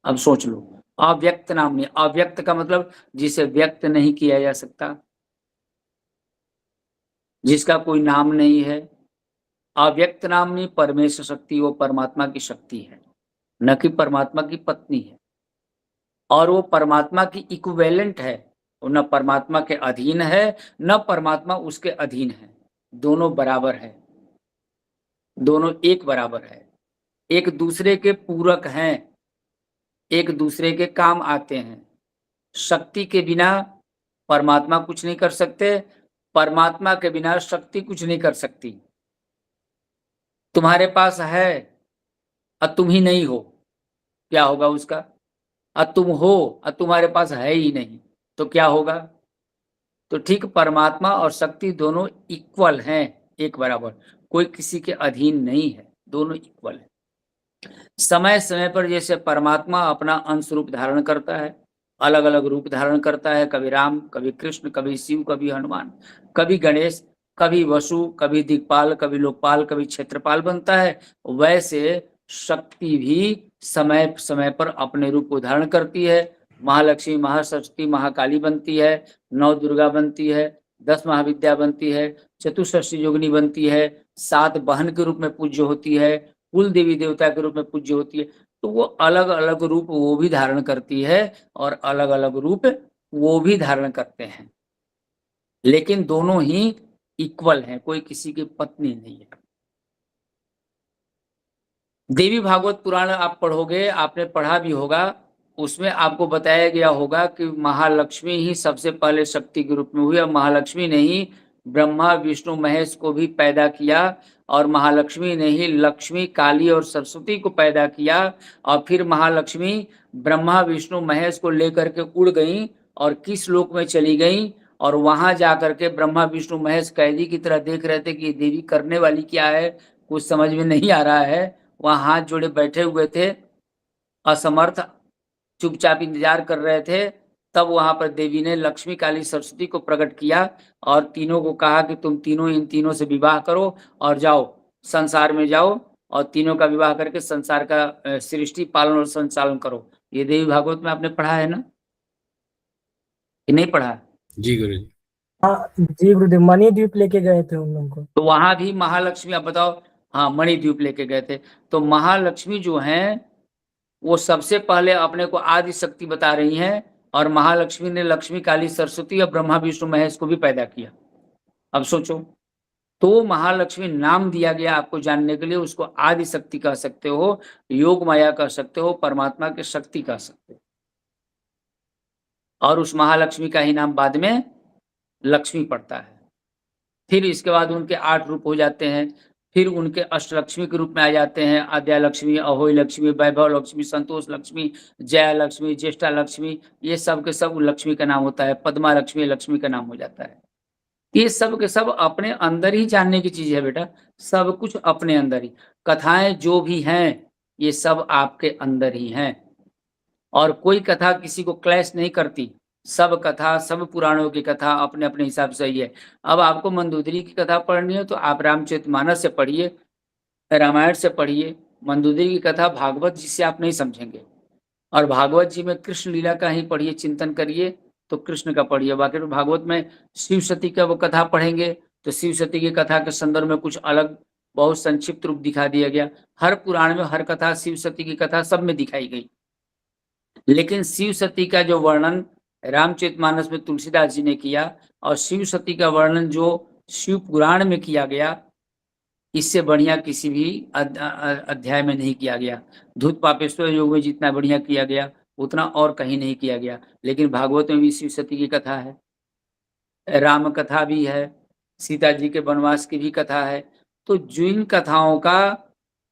अब सोच लो, अव्यक्त नामनी, अव्यक्त का मतलब जिसे व्यक्त नहीं किया जा सकता, जिसका कोई नाम नहीं है। अव्यक्त नामनी परमेश्वर शक्ति, वो परमात्मा की शक्ति है, न कि परमात्मा की पत्नी है। और वो परमात्मा की इक्विवेलेंट है, वो न परमात्मा के अधीन है, न परमात्मा उसके अधीन है। दोनों बराबर है, दोनों एक बराबर है, एक दूसरे के पूरक हैं, एक दूसरे के काम आते हैं। शक्ति के बिना परमात्मा कुछ नहीं कर सकते, परमात्मा के बिना शक्ति कुछ नहीं कर सकती। तुम्हारे पास है और तुम ही नहीं हो, क्या होगा उसका? और तुम हो और तुम्हारे पास है ही नहीं, तो क्या होगा? तो ठीक परमात्मा और शक्ति दोनों इक्वल हैं, एक बराबर, कोई किसी के अधीन नहीं है, दोनों इक्वल है। समय समय पर जैसे परमात्मा अपना अंश रूप धारण करता है, अलग अलग रूप धारण करता है, कभी राम, कभी कृष्ण, कभी शिव, कभी हनुमान, कभी गणेश, कभी वसु, कभी दिक्पाल, कभी लोकपाल, कभी क्षेत्रपाल बनता है, वैसे शक्ति भी समय समय पर अपने रूप को धारण करती है। महालक्ष्मी, महासरस्वती, महाकाली बनती है, 9 दुर्गा बनती है, 10 महाविद्या बनती है, चतुष्षष्ठी योगिनी बनती है, 7 बहन के रूप में पूज्य होती है, कुल देवी देवता के रूप में पूज्य होती है। तो वो अलग अलग रूप वो भी धारण करती है और अलग अलग रूप वो भी धारण करते हैं, लेकिन दोनों ही इक्वल हैं, कोई किसी की पत्नी नहीं है। देवी भागवत पुराण आप पढ़ोगे, आपने पढ़ा भी होगा, उसमें आपको बताया गया होगा कि महालक्ष्मी ही सबसे पहले शक्ति के रूप में हुई, और महालक्ष्मी ने ही ब्रह्मा, विष्णु, महेश को भी पैदा किया, और महालक्ष्मी ने ही लक्ष्मी, काली और सरस्वती को पैदा किया, और फिर महालक्ष्मी ब्रह्मा, विष्णु, महेश को लेकर के उड़ गई और किस लोक में चली गई, और वहां जाकर के ब्रह्मा, विष्णु, महेश कैदी की तरह देख रहे थे कि देवी करने वाली क्या है, कुछ समझ में नहीं आ रहा है। वहां हाथ जोड़े बैठे हुए थे, असमर्थ, चुपचाप इंतजार कर रहे थे। तब वहां पर देवी ने लक्ष्मी, काली, सरस्वती को प्रकट किया और तीनों को कहा कि तुम तीनों इन तीनों से विवाह करो और जाओ, संसार में जाओ, और तीनों का विवाह करके संसार का सृष्टि, पालन और संचालन करो। ये देवी भागवत में आपने पढ़ा है ना, कि नहीं पढ़ा? जी गुरुजी। हाँ जी गुरुदेव, मणिद्वीप लेके गए थे उन लोगों को। तो वहां भी महालक्ष्मी, आप बताओ, हाँ मणिद्वीप लेके गए थे। तो महालक्ष्मी जो हैं वो सबसे पहले अपने को आदि शक्ति बता रही हैं, और महालक्ष्मी ने लक्ष्मी, काली, सरस्वती और ब्रह्मा, विष्णु, महेश को भी पैदा किया। अब सोचो, तो महालक्ष्मी नाम दिया गया आपको जानने के लिए, उसको आदि शक्ति कह सकते हो, योग माया कह सकते हो, परमात्मा की शक्ति कह सकते हो। और उस महालक्ष्मी का ही नाम बाद में लक्ष्मी पड़ता है। फिर इसके बाद उनके 8 रूप हो जाते हैं, फिर उनके अष्टलक्ष्मी के रूप में आ जाते हैं, आद्या लक्ष्मी, अहोई लक्ष्मी, वैभव लक्ष्मी, संतोष लक्ष्मी, जया लक्ष्मी, ज्येष्ठा लक्ष्मी, ये सब के सब लक्ष्मी का नाम होता है। पद्मा लक्ष्मी, लक्ष्मी का नाम हो जाता है। ये सब के सब अपने अंदर ही जानने की चीज है बेटा, सब कुछ अपने अंदर ही। कथाएं जो भी हैं ये सब आपके अंदर ही हैं, और कोई कथा किसी को क्लैश नहीं करती। सब कथा, सब पुराणों की कथा अपने अपने हिसाब से ही है। अब आपको मंदोदरी की कथा पढ़नी है तो आप रामचरितमानस से पढ़िए, रामायण से पढ़िए। मंदोदरी की कथा भागवत जी से आप नहीं समझेंगे, और भागवत जी में कृष्ण लीला का ही पढ़िए, चिंतन करिए तो कृष्ण का पढ़िए। बाकी तो भागवत में शिव सती का वो कथा पढ़ेंगे तो शिव सती की कथा के संदर्भ में कुछ अलग बहुत संक्षिप्त रूप दिखा दिया गया। हर पुराण में हर कथा, शिव सती की कथा सब में दिखाई गई, लेकिन शिव सती का जो वर्णन रामचरितमानस में तुलसीदास जी ने किया, और शिव सती का वर्णन जो शिव पुराण में किया गया, इससे बढ़िया किसी भी अध्याय में नहीं किया गया। धूत पापेश्वर योग में जितना बढ़िया किया गया उतना और कहीं नहीं किया गया। लेकिन भागवत में भी शिव सती की कथा है, राम कथा भी है, सीता जी के वनवास की भी कथा है। तो जिन कथाओं का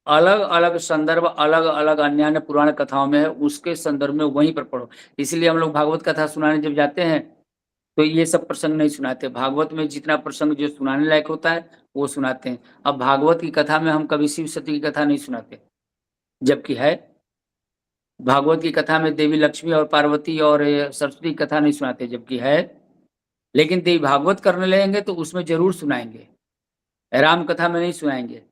अलग अलग संदर्भ अलग अलग अन्य अन्य पुराण कथाओं में है, उसके संदर्भ में वहीं पर पढ़ो। इसलिए हम लोग भागवत कथा सुनाने जब जाते हैं तो ये सब प्रसंग नहीं सुनाते। भागवत में जितना प्रसंग जो सुनाने लायक होता है वो सुनाते हैं। अब भागवत की कथा में हम कभी शिव सती की कथा नहीं सुनाते, जबकि है। भागवत की कथा में देवी लक्ष्मी और पार्वती और सरस्वती की कथा नहीं सुनाते, जबकि है। लेकिन देवी भागवत करने लगेंगे तो उसमें जरूर सुनाएंगे, राम कथा में नहीं सुनाएंगे।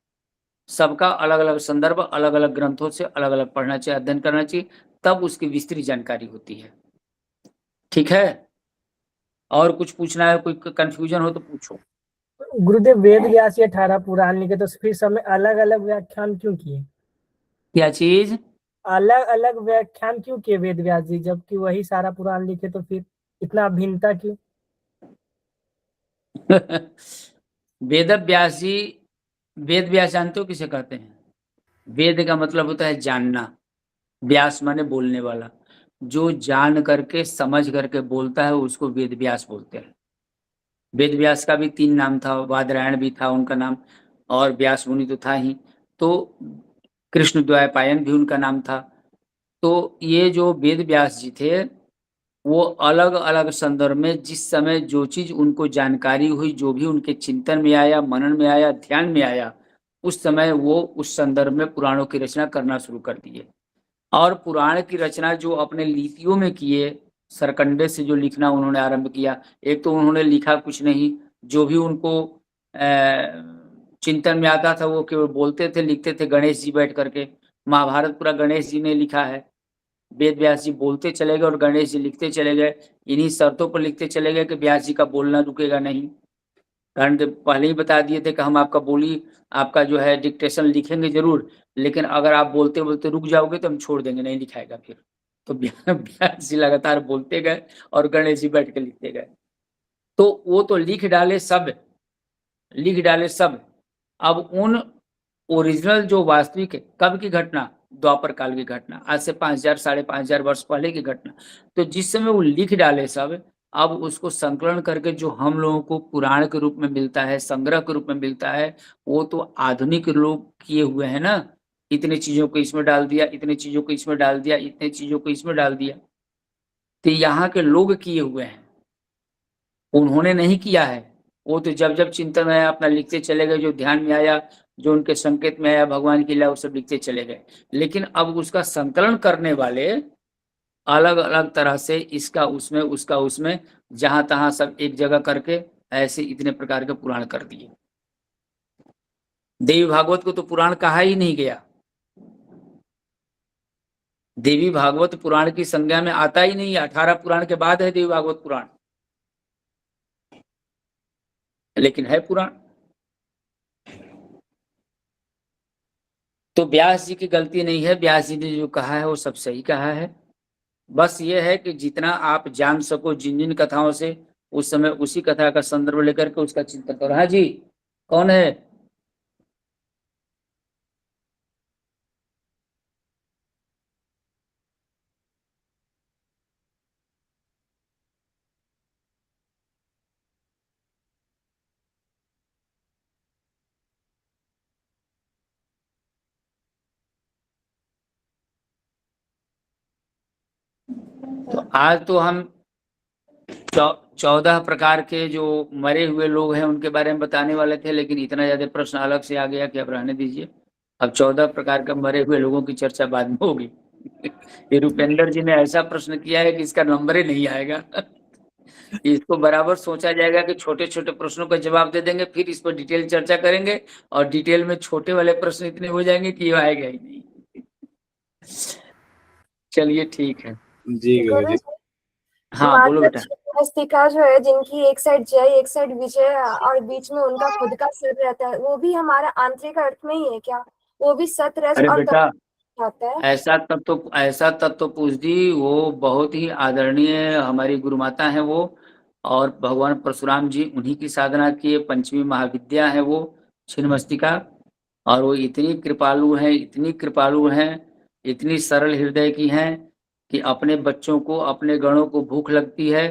सबका अलग अलग संदर्भ अलग अलग ग्रंथों से अलग अलग पढ़ना चाहिए, अध्ययन करना चाहिए, तब उसकी विस्तृत जानकारी होती है। ठीक है, और कुछ पूछना है, कोई कंफ्यूजन हो तो पूछो। गुरुदेव, वेद व्यास 18 पुराण लिखे, तो फिर समय अलग अलग व्याख्यान क्यों किए? क्या चीज? अलग अलग व्याख्यान क्यों किए वेद व्यास जी, जबकि वही सारा पुराण लिखे, तो फिर इतना भिन्नता क्यों? वेद व्यास जी, वेद व्यास जानते हो किसे कहते हैं? वेद का मतलब होता है जानना, व्यास माने बोलने वाला। जो जान करके समझ करके बोलता है उसको वेद व्यास बोलते हैं। वेद व्यास का भी 3 नाम था, वादरायण भी था उनका नाम, और व्यास मुनि तो था ही। तो कृष्ण द्वैपायन भी उनका नाम था। तो ये जो वेद व्यास जी थे वो अलग अलग संदर्भ में जिस समय जो चीज उनको जानकारी हुई, जो भी उनके चिंतन में आया, मनन में आया, ध्यान में आया, उस समय वो उस संदर्भ में पुराणों की रचना करना शुरू कर दिए। और पुराण की रचना जो अपने लिपियों में किए, सरकंडे से जो लिखना उन्होंने आरंभ किया। एक तो उन्होंने लिखा कुछ नहीं, जो भी उनको चिंतन में आता था वो केवल बोलते थे, लिखते थे गणेश जी बैठ करके। महाभारत पूरा गणेश जी ने लिखा है। वेद व्यास जी बोलते चले गए और गणेश जी लिखते चले गए। इन्हीं शर्तों पर लिखते चले गए कि व्यास जी का बोलना रुकेगा नहीं। कारण पहले ही बता दिए थे कि हम आपका बोली, आपका जो है डिक्टेशन लिखेंगे जरूर, लेकिन अगर आप बोलते बोलते रुक जाओगे तो हम छोड़ देंगे, नहीं लिखाएगा फिर। तो व्यास जी लगातार बोलते गए और गणेश जी बैठ के लिखते गए। तो वो तो लिख डाले सब, लिख डाले सब। अब उन ओरिजिनल जो वास्तविक है, कब की घटना? द्वापर काल की घटना, आज से 5000 5,500 वर्ष पहले की घटना। तो जिस समय वो लिख डाले सब, अब उसको संकलन करके जो हम लोगों को पुराण के रूप में मिलता है, संग्रह के रूप में मिलता है, वो तो आधुनिक लोग किए हुए हैं ना। इतने चीजों को इसमें डाल दिया, इतने चीजों को इसमें डाल दिया, इतने चीजों को इसमें डाल दिया। तो यहाँ के लोग किए हुए हैं, उन्होंने नहीं किया है। वो तो जब जब चिंतन में आया अपना लिखते चले गए, जो ध्यान में आया, जो उनके संकेत में आया, भगवान की लीला, वो सब लिखते चले गए। लेकिन अब उसका संकलन करने वाले अलग अलग तरह से, इसका उसमें उसका उसमें, जहां तहां सब एक जगह करके ऐसे इतने प्रकार के पुराण कर दिए। देवी भागवत को तो पुराण कहा ही नहीं गया, देवी भागवत पुराण की संज्ञा में आता ही नहीं है। 18 पुराण के बाद है देवी भागवत पुराण, लेकिन है पुराण। तो व्यास जी की गलती नहीं है, व्यास जी ने जो कहा है वो सब सही कहा है। बस ये है कि जितना आप जान सको जिन जिन कथाओं से, उस समय उसी कथा का संदर्भ लेकर के उसका चिंतन करो। हाँ जी, कौन है? तो आज तो हम 14 प्रकार के जो मरे हुए लोग हैं उनके बारे में बताने वाले थे, लेकिन इतना ज्यादा प्रश्न अलग से आ गया कि अब रहने दीजिए। अब 14 प्रकार के मरे हुए लोगों की चर्चा बाद में होगी। ये रूपेंद्र जी ने ऐसा प्रश्न किया है कि इसका नंबर ही नहीं आएगा। इसको बराबर सोचा जाएगा कि छोटे छोटे प्रश्नों का जवाब दे देंगे, फिर इस पर डिटेल चर्चा करेंगे और डिटेल में छोटे वाले प्रश्न इतने हो जाएंगे कि ये आएगा ही नहीं। चलिए ठीक है जी गुरु जी। हाँ बोलो बेटा। छिन्नमस्तिका जो है, जिनकी एक साइड जय एक साइड विजय और बीच में उनका खुद का सिर रहता है, वो भी हमारा आंतरिक अर्थ में ही है क्या? वो भी सतरज अरे और बेटा आता है? ऐसा तत्व पूछ दी, वो बहुत ही आदरणीय हमारी गुरु माता है वो, और भगवान परशुराम जी उन्हीं की साधना की पंचमी महाविद्या है वो छिन्नमस्तिका। और वो इतनी कृपालु हैं, इतनी सरल हृदय की हैं कि अपने बच्चों को, अपने गणों को भूख लगती है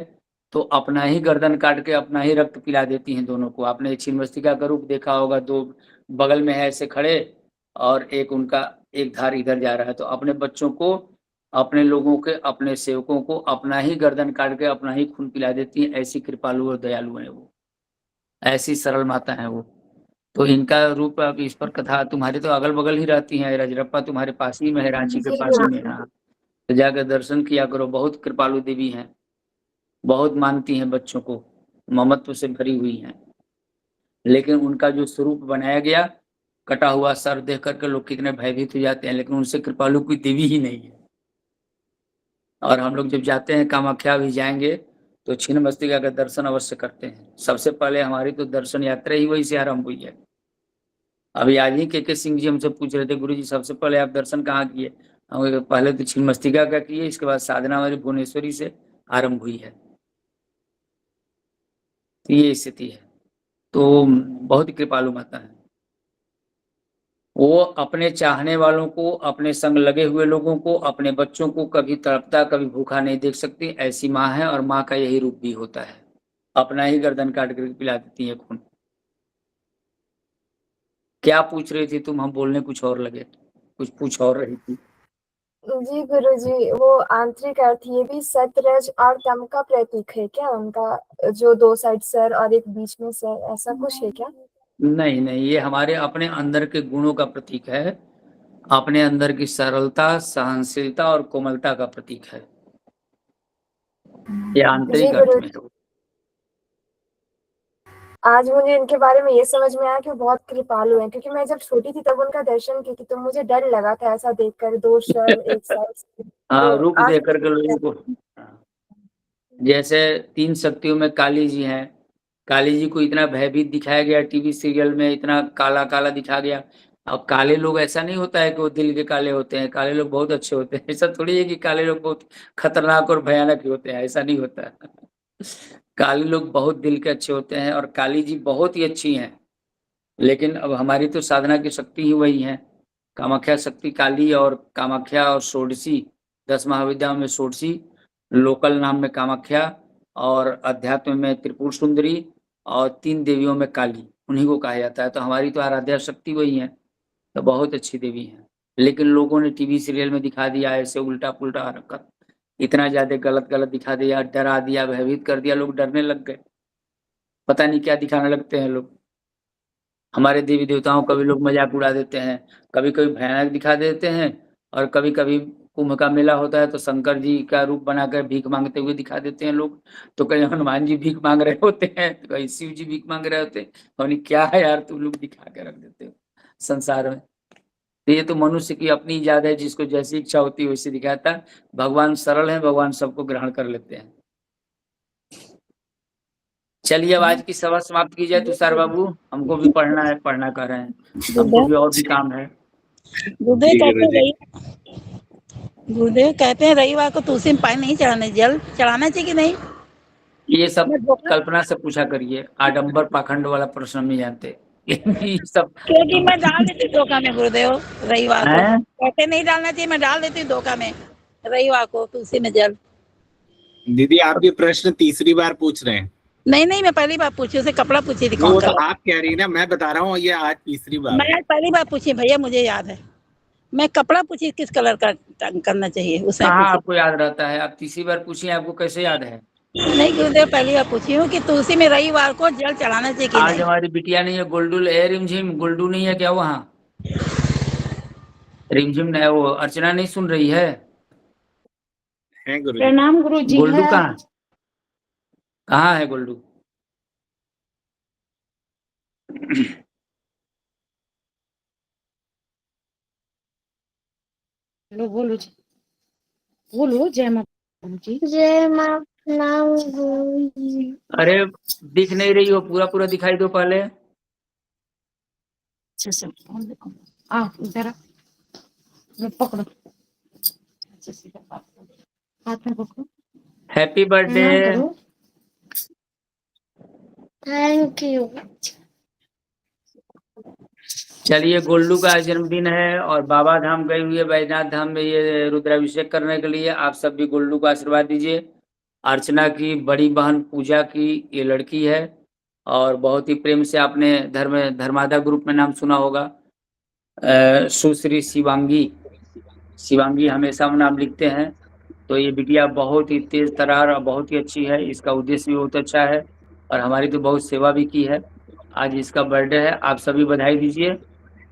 तो अपना ही गर्दन काट के अपना ही रक्त पिला देती हैं दोनों को। आपने छिन्नमस्तिका का रूप देखा होगा, दो बगल में है ऐसे खड़े और एक उनका एक धार इधर जा रहा है, तो अपने बच्चों को, अपने लोगों के, अपने सेवकों को अपना ही गर्दन काट के अपना ही खून पिला देती है। ऐसी कृपालु और दयालु है वो, ऐसी सरल माता है वो। तो इनका रूप, अब इस पर कथा तुम्हारे तो अगल बगल ही रहती है, रजरप्पा तुम्हारे पास ही में है, रांची के पास ही में है। तो जाकर दर्शन किया करो, बहुत कृपालु देवी हैं, बहुत मानती हैं बच्चों को, ममत्व से भरी हुई हैं। लेकिन उनका जो स्वरूप बनाया गया, कटा हुआ सर देख करके लोग कितने भयभीत हो जाते हैं, लेकिन उनसे कृपालु कोई देवी ही नहीं है। और हम लोग जब जाते हैं, कामाख्या भी जाएंगे तो छिन्नमस्तिका का दर्शन अवश्य करते हैं। सबसे पहले हमारी तो दर्शन यात्रा ही वही से आरंभ हुई है। अभी आज ही के सिंह जी हमसे पूछ रहे थे, गुरु जी सबसे पहले आप दर्शन कहाँ किए? हम पहले तो छिन्नमस्तिका का किए, इसके बाद साधना हमारी भुवनेश्वरी से आरंभ हुई है। तो ये स्थिति है। तो बहुत कृपालु माता है वो, अपने चाहने वालों को, अपने संग लगे हुए लोगों को, अपने बच्चों को कभी तड़पता कभी भूखा नहीं देख सकती, ऐसी माँ है। और माँ का यही रूप भी होता है, अपना ही गर्दन काट कर पिला देती है खून। क्या पूछ रही थी तुम? हम बोलने कुछ और लगे, कुछ पूछ और रही थी। जी गुरुजी, वो आंतरिक अर्थ ये भी सतरज और तम का प्रतीक है क्या? उनका जो दो साइड सर और एक बीच में सर, ऐसा कुछ है क्या? नहीं नहीं, ये हमारे अपने अंदर के गुणों का प्रतीक है, अपने अंदर की सरलता, सहनशीलता और कोमलता का प्रतीक है। ये आंतरिक अर्थ में है। आज मुझे इनके बारे में ये समझ में आया कि वो बहुत कृपालु हैं, क्योंकि मैं जब छोटी थी तब उनका दर्शन की थी तो मुझे डर लगा था ऐसा देखकर, दो सर एक साइड। हाँ, रूप देख करके लोगों को, जैसे 3 शक्तियों में काली जी हैं, काली जी को इतना भयभीत दिखाया गया टीवी सीरियल में, इतना काला काला दिखा गया। अब काले लोग, ऐसा नहीं होता है कि वो दिल के काले होते हैं, काले लोग बहुत अच्छे होते हैं। ऐसा थोड़ी है कि काले लोग बहुत खतरनाक और भयानक होते हैं, ऐसा नहीं होता है। काले लोग बहुत दिल के अच्छे होते हैं और काली जी बहुत ही अच्छी हैं। लेकिन अब हमारी तो साधना की शक्ति ही वही है, कामाख्या शक्ति काली, और कामाख्या और षोडशी, 10 महाविद्याओं में षोडशी, लोकल नाम में कामाख्या, और अध्यात्म में त्रिपुर सुंदरी, और 3 देवियों में काली, उन्हीं को कहा जाता है। तो हमारी तो आराध्या शक्ति वही है, तो बहुत अच्छी देवी है। लेकिन लोगों ने टीवी सीरियल में दिखा दिया ऐसे उल्टा पुल्टा हरकत, इतना ज्यादा गलत गलत दिखा दिया, डरा दिया, भयभीत कर दिया, लोग डरने लग गए। पता नहीं क्या दिखाने लगते हैं लोग। हमारे देवी देवताओं का भी लोग मजाक उड़ा देते हैं, कभी कभी भयानक दिखा देते हैं, और कभी कभी कुंभ का मेला होता है तो शंकर जी का रूप बनाकर भीख मांगते हुए दिखा देते हैं लोग। तो कहीं हनुमान जी भीख मांग रहे होते हैं, तो कहीं शिव जी भीख मांग रहे होते हैं। और क्या है यार, तुम लोग दिखा के रख देते हो संसार में। तो ये तो मनुष्य की अपनी इजाद है, जिसको जैसी इच्छा होती है वैसे दिखाता है। भगवान सरल है, भगवान सबको ग्रहण कर लेते हैं। चलिए अब आज की सभा समाप्त की जाए। तुषार बाबू, हमको भी पढ़ना है, पढ़ना कर रहे हैं, हमको भी और भी काम है। गुरुदेव कहते हैं रविवार को तुलसी में पानी नहीं चढ़ाने, जल चढ़ाना चाहिए कि नहीं? ये सब कल्पना से पूछा करिए, आडंबर पाखंड वाला प्रश्न नहीं जानते। सब क्योंकि मैं डाल देती धोखा में गुरुदेव, रविवार को कहते नहीं डालना चाहिए, मैं डाल देती धोखा में रविवार को तुलसी में जल। दीदी आप ये प्रश्न तीसरी बार पूछ रहे हैं? नहीं, मैं पहली बार पूछी, उसे कपड़ा पूछी थी। वो तो आप कह रही ना, मैं बता रहा हूँ ये आज तीसरी बार। मैं पहली बार पूछी भैया, मुझे याद है, मैं कपड़ा पूछी किस कलर का करना चाहिए उसमें कहाँ पूछी। आपको याद रहता है? आप तीसरी बार पूछिए, आपको कैसे याद है? नहीं गुरुदेव, पहली बार पूछी हूँ कि तुलसी में रविवार को जल चढ़ाना चाहिए कि आज नहीं। हमारी बिटिया नहीं है, गुलडुल है, रिमझिम गुलडू नहीं है क्या वहाँ? रिमझिम नहीं, वो अर्चना नहीं सुन रही है? है गुरुजी। प्रणाम गुरुजी। गुल्डू है कहाँ कहाँ है गुल्डू? लो बोलो जी, बोलो जय माँ गुरुजी। जय माँ प्रणाम गुरुजी। अरे दिख नहीं रही हो, पूरा पूरा दिखाई दो पहले। अच्छे से फोन देखो। आ इधर आ, ये पकड़ो अच्छे से, हाथ में पकड़ो, हैप्पी बर्थडे। प्रणाम करो। Thank you. चलिए, गोल्डू का जन्मदिन है और बाबा धाम गई हुई है, बैजनाथ धाम में ये रुद्राभिषेक करने के लिए। आप सब भी गोल्डू को आशीर्वाद दीजिए। अर्चना की बड़ी बहन पूजा की ये लड़की है और बहुत ही प्रेम से आपने धर्मादा ग्रुप में नाम सुना होगा। सुश्री शिवांगी हमेशा वो नाम लिखते हैं। तो ये बिटिया बहुत ही तेज तर्रार और बहुत ही अच्छी है, इसका उद्देश्य भी बहुत अच्छा है और हमारी तो बहुत सेवा भी की है। आज इसका बर्थडे है, आप सभी बधाई दीजिए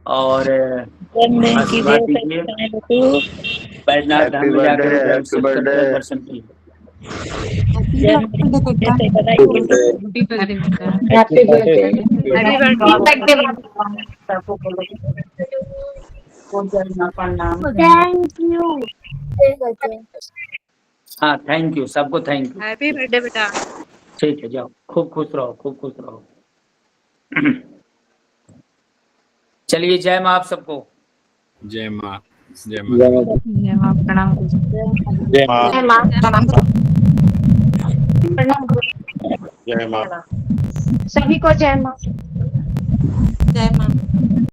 और जन्मदिन की आशीर्वाद ढेर दीजिए। सारी शुभकामनाएं बैजनाथ धाम में जाकर रुद्राभिषेक करके दर्शन कीजिए। जन्मदिन की ढेर सारी बधाई। Happy birthday. Thank you. हाँ, थैंक यू, सबको थैंक यू। हैप्पी बर्थडे बेटा। ठीक है, जाओ, खूब खुश रहो, खूब खुश रहो। चलिए, जय माँ आप सबको। जय माँ। जय माँ। प्रणाम जय माँ। जय माँ प्रणाम जय माँ। सभी को जय माँ। जय माँ।